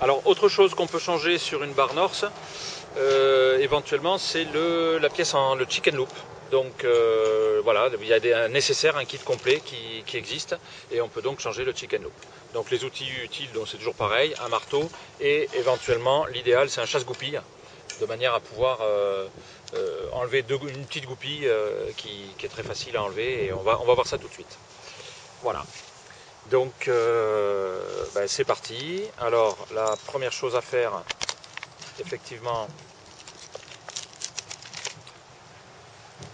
Alors autre chose qu'on peut changer sur une barre North, éventuellement, c'est la pièce le chicken loop. Donc voilà, il y a un nécessaire, un kit complet qui existe et on peut donc changer le chicken loop. Donc les outils utiles, c'est toujours pareil, un marteau et éventuellement l'idéal c'est un chasse-goupille de manière à pouvoir enlever une petite goupille qui est très facile à enlever et on va voir ça tout de suite. Voilà. Donc c'est parti. Alors la première chose à faire, effectivement,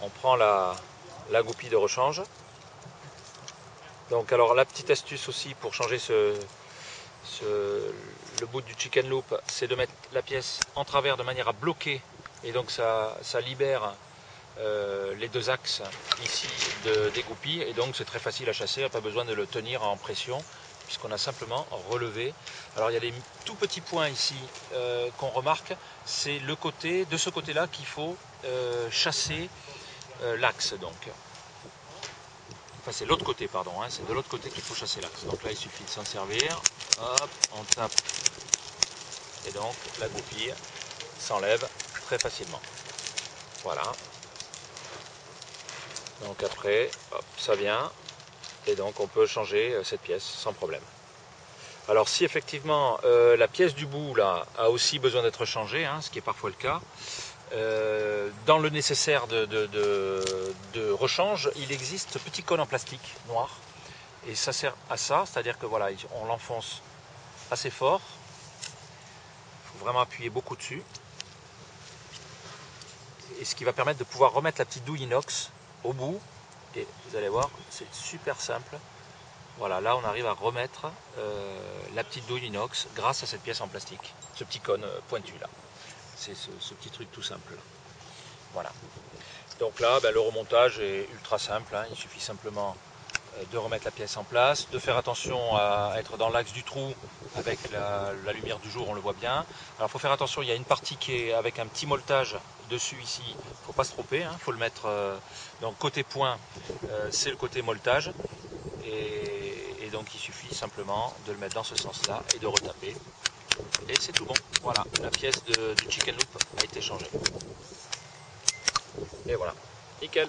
on prend la goupille de rechange. Donc alors la petite astuce aussi pour changer le bout du chicken loop, c'est de mettre la pièce en travers de manière à bloquer et donc ça libère les deux axes ici des goupilles et donc c'est très facile à chasser, pas besoin de le tenir en pression puisqu'on a simplement relevé. Alors il y a des tout petits points ici qu'on remarque, c'est de ce côté là qu'il faut chasser l'axe donc. Enfin c'est l'autre côté pardon, hein, c'est de l'autre côté qu'il faut chasser l'axe. Donc là il suffit de s'en servir, hop, on tape et donc la goupille s'enlève très facilement. Voilà. Donc après, hop, ça vient et donc on peut changer cette pièce sans problème. Alors si effectivement la pièce du bout là a aussi besoin d'être changée, hein, ce qui est parfois le cas, dans le nécessaire de rechange, il existe ce petit cône en plastique noir et ça sert à ça, c'est-à-dire que voilà, on l'enfonce assez fort, il faut vraiment appuyer beaucoup dessus, et ce qui va permettre de pouvoir remettre la petite douille inox au bout, et vous allez voir, c'est super simple. Voilà, là on arrive à remettre la petite douille inox grâce à cette pièce en plastique, ce petit cône pointu là. C'est ce petit truc tout simple là. Voilà. Donc là, le remontage est ultra simple, hein. Il suffit simplement de remettre la pièce en place, de faire attention à être dans l'axe du trou avec la lumière du jour, on le voit bien. Alors il faut faire attention, il y a une partie qui est avec un petit molletage dessus ici, il ne faut pas se tromper, hein. Il faut le mettre, donc côté point, c'est le côté molletage. Et donc il suffit simplement de le mettre dans ce sens là et de retaper et c'est tout bon. Voilà, la pièce du chicken loop a été changée et voilà, nickel.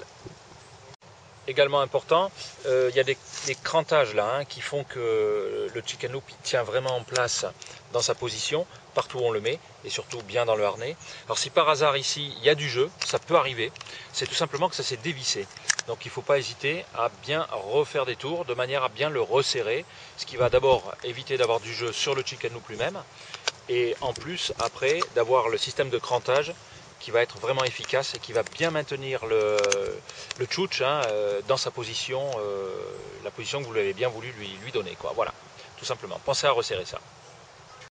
Également important, il y a des crantages là, hein, qui font que le chicken loop il tient vraiment en place dans sa position partout où on le met et surtout bien dans le harnais. Alors si par hasard ici il y a du jeu, ça peut arriver, c'est tout simplement que ça s'est dévissé. Donc il ne faut pas hésiter à bien refaire des tours de manière à bien le resserrer, ce qui va d'abord éviter d'avoir du jeu sur le chicken loop lui-même et en plus après d'avoir le système de crantage qui va être vraiment efficace et qui va bien maintenir le tchouch, hein, dans sa position, la position que vous l'avez bien voulu lui donner, quoi. Voilà, tout simplement. Pensez à resserrer ça.